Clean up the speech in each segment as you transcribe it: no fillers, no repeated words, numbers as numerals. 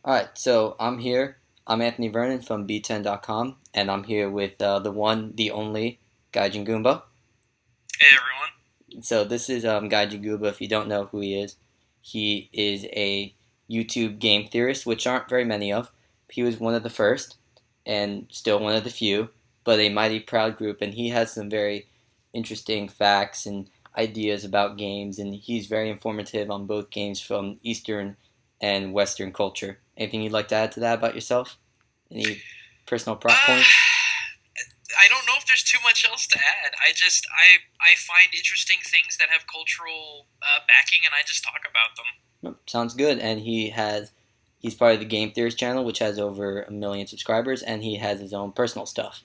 All right, so I'm here. I'm Anthony Vernon from B10.com, and I'm here with the one, the only Gaijin Goomba. Hey everyone. So this is Gaijin Goomba. If you don't know who he is a YouTube game theorist, which aren't very many of. He was one of the first, and still one of the few, but a mighty proud group. And he has some very interesting facts and ideas about games, and he's very informative on both games from Eastern and Western culture. Anything you'd like to add to that about yourself? Any personal prop Uh, points? I don't know if there's too much else to add. I find interesting things that have cultural backing, and I just talk about them. Nope, sounds good. And he's part of the Game Theorist channel, which has over 1 million subscribers, and he has his own personal stuff.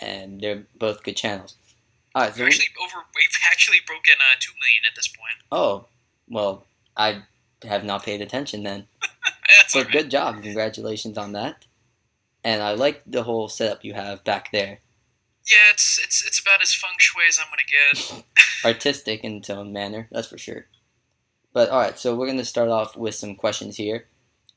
And they're both good channels. All right, so We've actually broken 2 million at this point. oh, well, I have not paid attention then. That's all But right. good job, congratulations on that. And I like the whole setup you have back there, Yeah, it's about as feng shui as I'm gonna get. artistic in its own manner, that's for sure. But all right, so we're gonna start off with some questions here,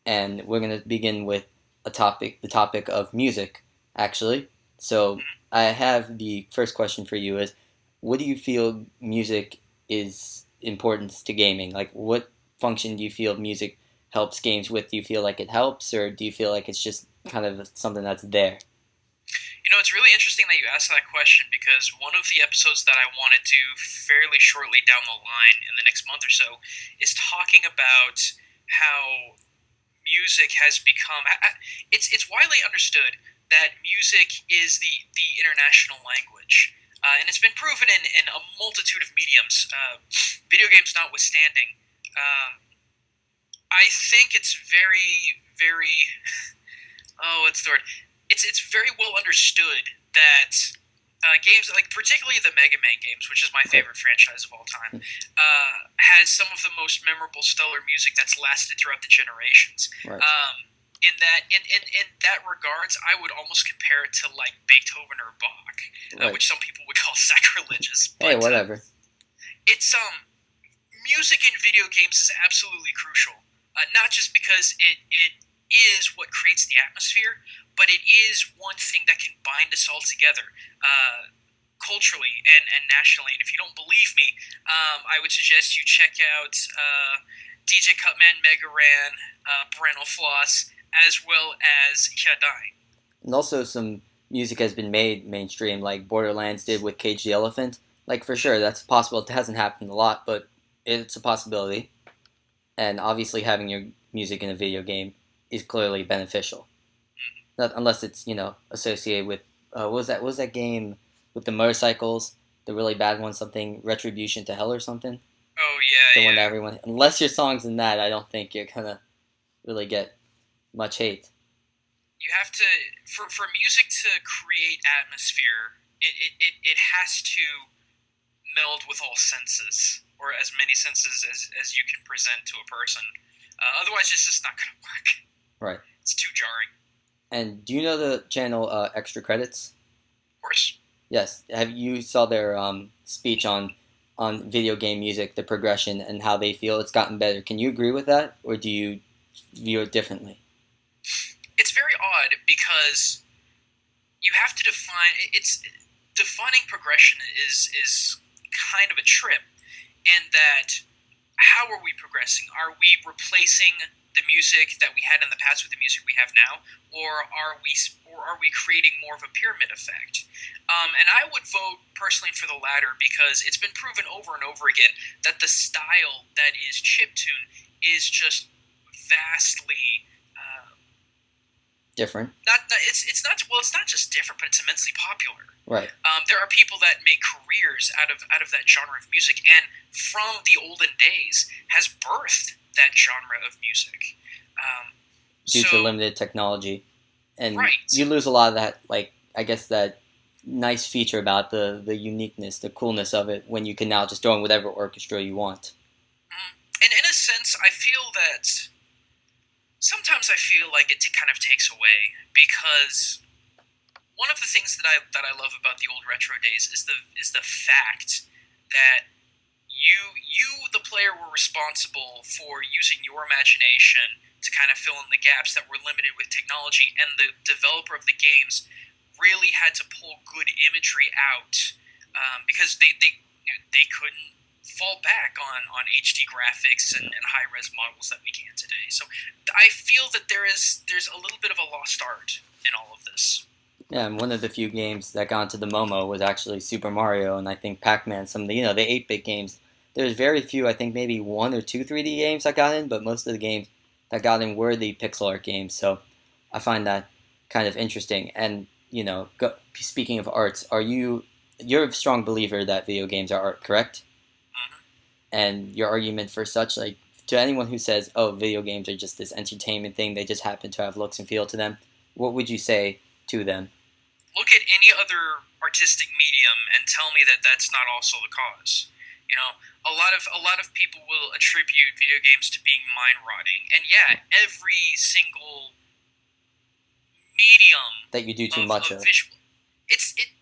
and we're gonna begin with the topic of music, actually. So I have the first question for you is, what do you feel music is important to gaming? Like, what function do you feel music helps games with? Do you feel like it helps, or do you feel like it's just kind of something that's there? It's really interesting that you asked that question because one of the episodes that I want to do fairly shortly down the line in the next month or so is talking about how music has become. It's widely understood that music is the international language. And it's been proven in a multitude of mediums, video games notwithstanding. Um, I think it's very oh, what's the word? It's very well understood that games like particularly the Mega Man games, which is my Okay. favorite franchise of all time, has some of the most memorable stellar music that's lasted throughout the generations. Right. In that regards, I would almost compare it to like Beethoven or Bach, Right. which some people would call sacrilegious. Hey, But whatever. it's music in video games is absolutely crucial. Not just because it is what creates the atmosphere, but it is one thing that can bind us all together. Culturally and nationally. And if you don't believe me, I would suggest you check out DJ Cutman, Mega Ran, Parental Floss, as well as Hyadai. And also, some music has been made mainstream, like Borderlands did with Cage the Elephant. Like, for sure, that's possible. It hasn't happened a lot, but it's a possibility. And obviously, having your music in a video game is clearly beneficial. Not, unless it's, associated with, what was that game with the motorcycles? The really bad one, something, Retribution to Hell or something? Oh The yeah, one that yeah. everyone, unless your song's in that, I don't think you're gonna really get much hate. You have to for music to create atmosphere. It has to meld with all senses, or as many senses as you can present to a person. Otherwise, it's just not going to work. Right. It's too jarring. And do you know the channel Extra Credits? Of course. Yes. Have you saw their speech on video game music, the progression, and how they feel it's gotten better? Can you agree with that, or do you view it differently? It's very odd because you have to define. It's defining progression is kind of a trip in that how are we progressing? Are we replacing the music that we had in the past with the music we have now, or are we creating more of a pyramid effect? And I would vote personally for the latter because it's been proven over and over again that the style that is chiptune is just vastly Different. it's not just different, but it's immensely popular. Right. There are people that make careers out of that genre of music, and from the olden days has birthed that genre of music. Due to So limited technology, and right, you lose a lot of that. Like, I guess that nice feature about the uniqueness, the coolness of it, when you can now just throw in whatever orchestra you want. and in a sense, I feel that sometimes I feel like it kind of takes away because one of the things that I love about the old retro days is the fact that you the player were responsible for using your imagination to kind of fill in the gaps that were limited with technology, and the developer of the games really had to pull good imagery out because they couldn't fall back on HD graphics and high res models that we can today. So I feel that there's a little bit of a lost art in all of this. Yeah, and one of the few games that got into the Momo was actually Super Mario, and I think Pac-Man. Some of the the 8-bit games. There's very few. I think maybe one or two 3D games that got in, but most of the games that got in were the pixel art games. So I find that kind of interesting. And speaking of arts, you're a strong believer that video games are art, correct? Mm-hmm. And your argument for such, like, to anyone who says, oh, video games are just this entertainment thing, they just happen to have looks and feel to them, what would you say to them? Look at any other artistic medium and tell me that that's not also the cause. A lot of people will attribute video games to being mind rotting, and yeah, every single medium that you do too much of visual,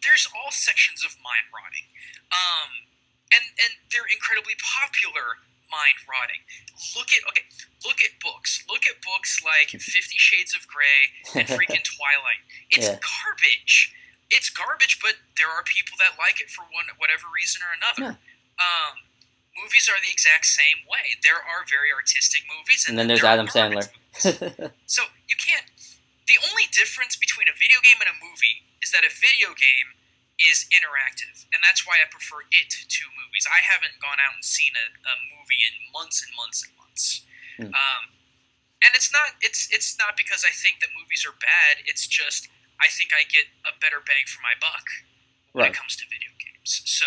there's all sections of mind rotting, and they're incredibly popular mind rotting. Look at books. Look at books like 50 Shades of Grey and freaking Twilight. It's garbage. It's garbage, but there are people that like it for whatever reason or another. Yeah. Movies are the exact same way. There are very artistic movies, and then there's Adam Sandler. So you can't. The only difference between a video game and a movie is that a video game is interactive, and that's why I prefer it to movies. I haven't gone out and seen a movie in months and months and months. And it's not because I think that movies are bad. It's just I think I get a better bang for my buck when it comes to video games. So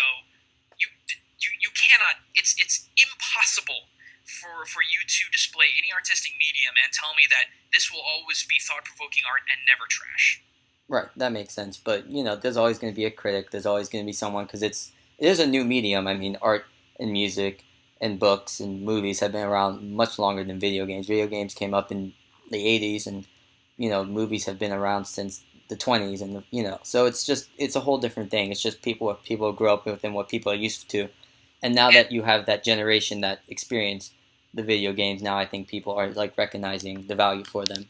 you cannot. It's impossible for you to display any artistic medium and tell me that this will always be thought-provoking art and never trash. Right, that makes sense. But there's always going to be a critic. There's always going to be someone because it is a new medium. I mean, art and music and books and movies have been around much longer than video games. Video games came up in the 80s, and movies have been around since the 20s, and so it's a whole different thing. It's just what people grew up with and what people are used to. And now that you have that generation that experienced the video games, now I think people are like recognizing the value for them.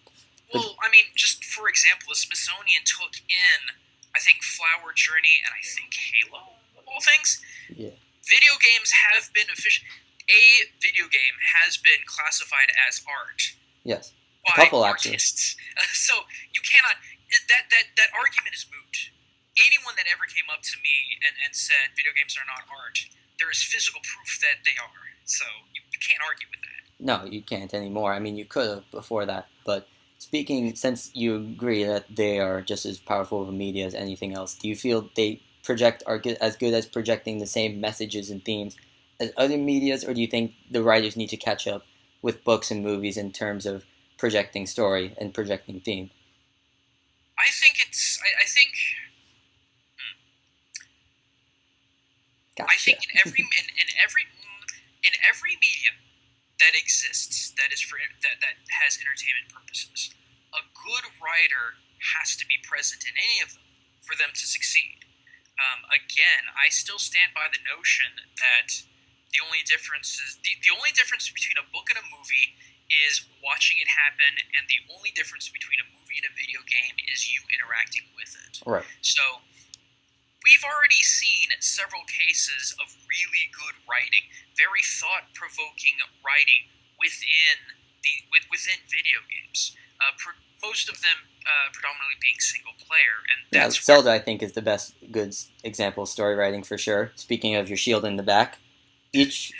Well, I mean, just for example, the Smithsonian took in, I think, Flower Journey and I think Halo, of all things. Yeah. Video games have been a video game has been classified as art. Yes. By a couple artists. So you cannot. That argument is moot. Anyone that ever came up to me and said video games are not art, there is physical proof that they are. So you can't argue with that. No, you can't anymore. I mean, you could have before that, but since you agree that they are just as powerful of a media as anything else, do you feel they are as good as projecting the same messages and themes as other medias, or do you think the writers need to catch up with books and movies in terms of projecting story and projecting theme? I think Gotcha. I think in every medium that exists that has entertainment purposes, a good writer has to be present in any of them for them to succeed. Again, I still stand by the notion that the only difference between a book and a movie is watching it happen, and the only difference between a movie and a video game is you interacting with it. Right. So we've already seen several cases of really good writing, very thought-provoking writing within video games. Most of them predominantly being single-player, and that's Zelda. I think is the best good example of story writing for sure. Speaking of your shield in the back, each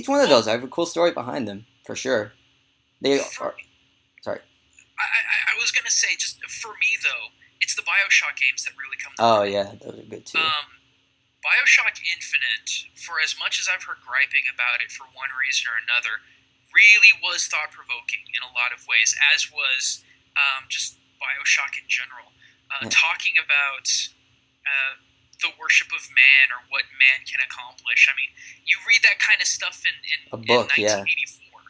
one of those I have a cool story behind them for sure. Sorry. I was gonna say, just for me though, it's the BioShock games that really come to mind. Yeah, those are good too. BioShock Infinite, for as much as I've heard griping about it for one reason or another, really was thought-provoking in a lot of ways, as was just BioShock in general. Talking about the worship of man or what man can accomplish. I mean, you read that kind of stuff in a book, 1984,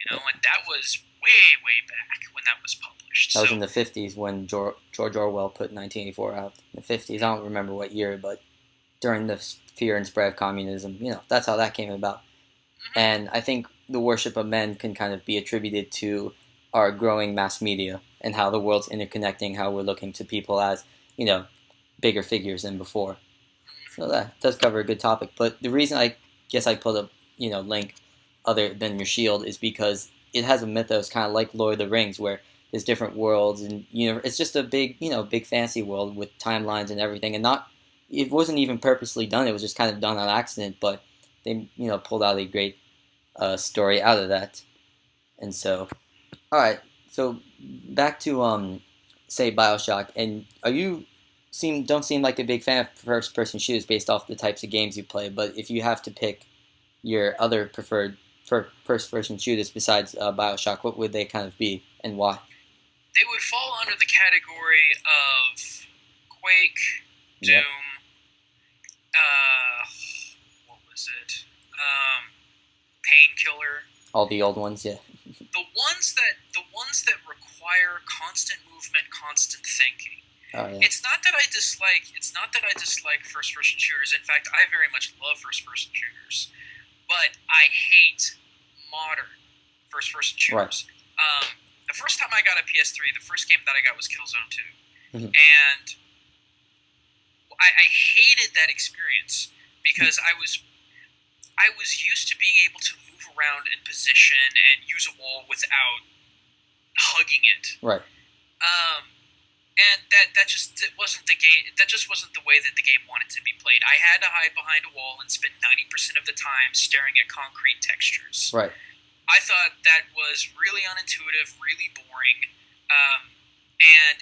and that was way back when that was published. That was in the 50s when George Orwell put 1984 out. In the 50s, I don't remember what year, but during the fear and spread of communism, that's how that came about. Mm-hmm. And I think the worship of men can kind of be attributed to our growing mass media and how the world's interconnecting, how we're looking to people as, you know, bigger figures than before. So that does cover a good topic. But the reason I guess I put a link other than your shield is because it has a mythos kind of like Lord of the Rings, where there's different worlds and it's just a big big fancy world with timelines and everything, and not it wasn't even purposely done. It was just kind of done on accident, but they pulled out a great story out of that. And so, all right, so back to say BioShock, and you don't seem like a big fan of first person shooters based off the types of games you play, but if you have to pick your other preferred first person shooters besides BioShock, what would they kind of be and why? They would fall under the category of Quake, Doom, Yep. What was it? Painkiller. All the old ones, yeah. The ones that require constant movement, constant thinking. Oh, yeah. It's not that I dislike first person shooters. In fact, I very much love first person shooters. But I hate modern first person shooters. Right. The first time I got a PS3, the first game that I got was Killzone 2. Mm-hmm. And I hated that experience because I was used to being able to move around in position and use a wall without hugging it. Right. And that just wasn't the game. That just wasn't the way that the game wanted to be played. I had to hide behind a wall and spend 90% of the time staring at concrete textures. Right. I thought that was really unintuitive, really boring, and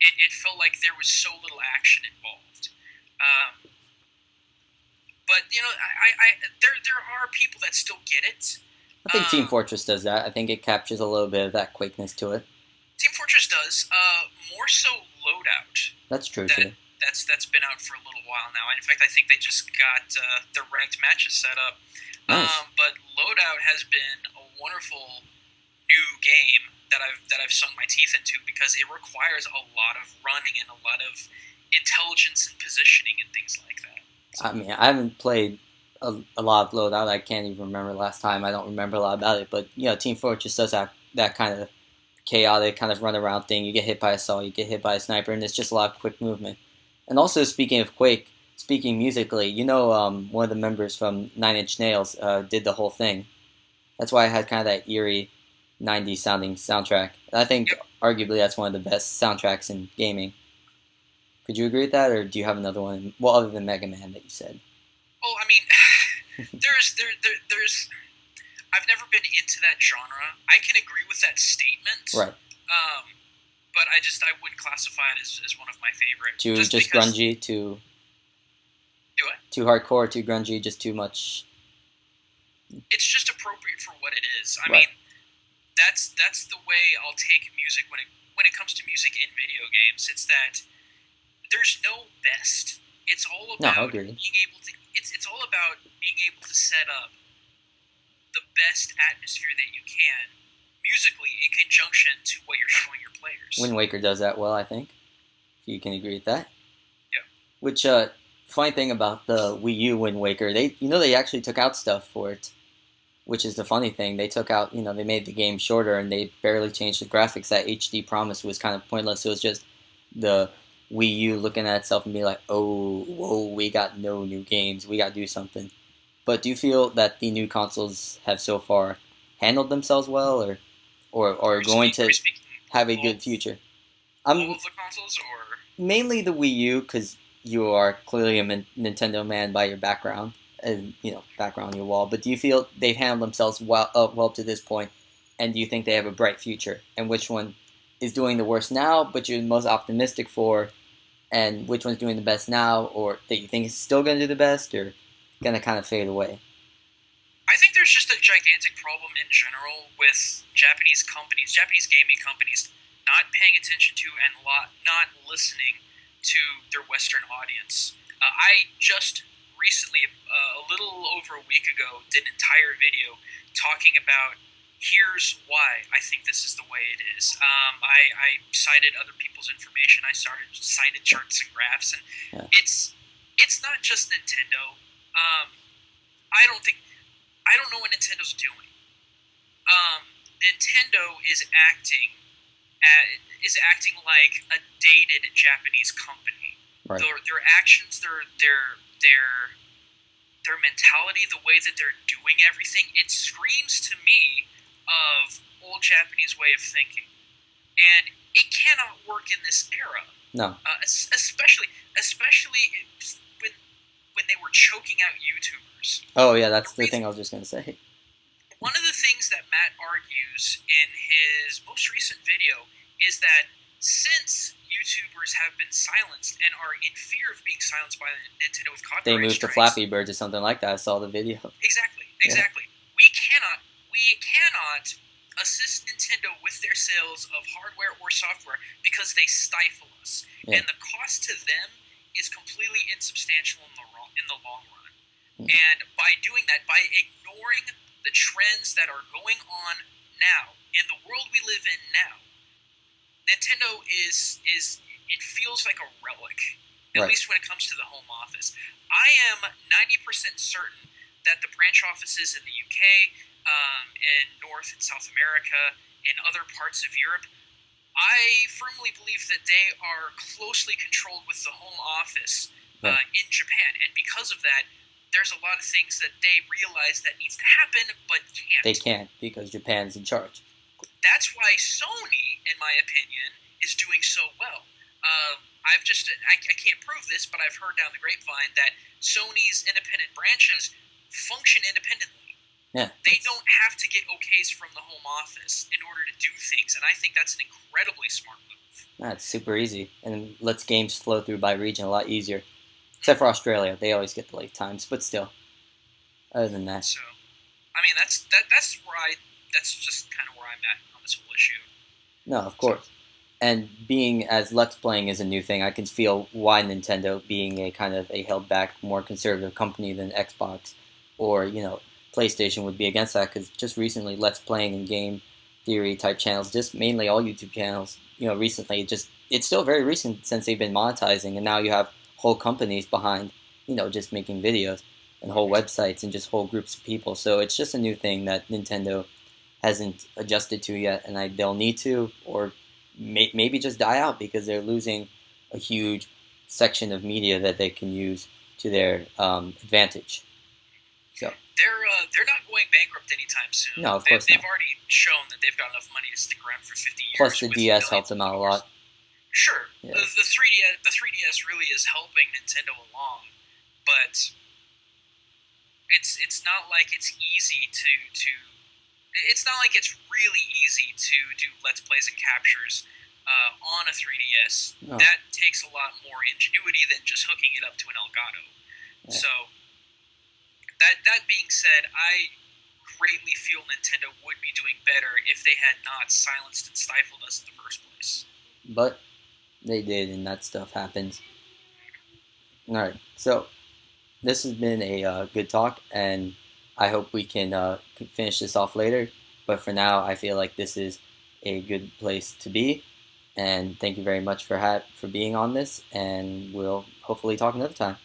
it felt like there was so little action involved. But there are people that still get it. I think Team Fortress does that. I think it captures a little bit of that quickness to it. Team Fortress does. More so Loadout. That's true too. That's been out for a little while now. In fact, I think they just got the ranked matches set up. Nice. But Loadout has been a wonderful new game that I've sunk my teeth into because it requires a lot of running and a lot of intelligence and positioning and things like that. I mean, I haven't played a lot of Loadout. I can't even remember last time. I don't remember a lot about it. But Team Fortress does have that kind of chaotic kind of run around thing. You get hit by a saw, you get hit by a sniper, and it's just a lot of quick movement. And also, speaking of Quake, speaking musically, one of the members from Nine Inch Nails did the whole thing. That's why I had kind of that eerie 90s sounding soundtrack. And I think arguably that's one of the best soundtracks in gaming. Could you agree with that, or do you have another one? Well, other than Mega Man that you said. Well, I mean, there's I've never been into that genre. I can agree with that statement. Right. But I wouldn't classify it as one of my favorite. Just grungy, too. Do what? Too hardcore, too grungy, just too much. It's just appropriate for what it is. I Right. mean, that's the way I'll take music when it comes to music in video games. It's that there's no best. It's all about being able to. It's all about being able to set up the best atmosphere that you can musically in conjunction to what you're showing your players. Wind Waker does that well, I think. You can agree with that. Yeah. Which funny thing about the Wii U Wind Waker, they actually took out stuff for it. Which is the funny thing. They took out, they made the game shorter and they barely changed the graphics. That HD promise was kind of pointless. It was just the Wii U looking at itself and being like, oh, whoa, we got no new games. We got to do something. But do you feel that the new consoles have so far handled themselves well or are going to have a good future? All of the consoles or? Mainly the Wii U, because you are clearly a Nintendo man by your background. And background on your wall. But do you feel they've handled themselves well to this point, and do you think they have a bright future? And which one is doing the worst now, but you're the most optimistic for, and which one's doing the best now, or that you think is still going to do the best, or going to kind of fade away? I think there's just a gigantic problem in general with Japanese gaming companies, not paying attention to and not listening to their Western audience. I just recently, a little over a week ago, did an entire video talking about here's why I think this is the way it is. I cited other people's information. I cited charts and graphs, and it's not just Nintendo. I don't know what Nintendo's doing. Nintendo is acting like a dated Japanese company. Right. Their actions, their mentality, the way that they're doing everything, it screams to me of old Japanese way of thinking, and it cannot work in this era. No. Especially when they were choking out YouTubers. Oh yeah, that's the thing I was just gonna say. One of the things that Matt argues in his most recent video is that since YouTubers have been silenced and are in fear of being silenced by Nintendo with copyright They moved to strikes, Flappy Bird or something like that. I saw the video. Exactly. Yeah. We cannot assist Nintendo with their sales of hardware or software because they stifle us, Yeah. and the cost to them is completely insubstantial in the long run. Hmm. And by doing that, by ignoring the trends that are going on now in the world we live in now, Nintendo is it feels like a relic, at Right. least when it comes to the home office. I am 90% certain that the branch offices in the UK, in North and South America, in other parts of Europe, I firmly believe that they are closely controlled with the home office in Japan, and because of that, there's a lot of things that they realize that needs to happen but can't. They can't because Japan's in charge. That's why Sony, in my opinion, is doing so well. I can't prove this, but I've heard down the grapevine that Sony's independent branches function independently. Yeah. They don't have to get okays from the home office in order to do things, and I think that's an incredibly smart move. That's super easy and lets games flow through by region a lot easier. Except for Australia, they always get the late times, but still. Other than that. So, I mean, that's just kind of where I'm at on this whole issue. No, of course. And being as Let's Playing is a new thing, I can feel why Nintendo, being a kind of a held back, more conservative company than Xbox or, PlayStation would be against that, because just recently Let's Playing and game theory type channels, just mainly all YouTube channels, recently, it's still very recent since they've been monetizing, and now you have whole companies behind, just making videos and whole websites and just whole groups of people. So it's just a new thing that Nintendo hasn't adjusted to yet, and they'll need to, or maybe just die out because they're losing a huge section of media that they can use to their advantage. So they're not going bankrupt anytime soon. No, of course they've not. already shown that they've got enough money to stick around for 50 years. Plus the DS helped them out a lot. Sure, Yeah. the 3DS really is helping Nintendo along, but it's not like it's easy to it's not like it's really easy to do Let's Plays and captures on a 3DS. No. That takes a lot more ingenuity than just hooking it up to an Elgato. Yeah. So that being said, I greatly feel Nintendo would be doing better if they had not silenced and stifled us in the first place. But they did, and that stuff happens. Alright, so this has been a good talk, and I hope we can finish this off later. But for now, I feel like this is a good place to be. And thank you very much for being on this, and we'll hopefully talk another time.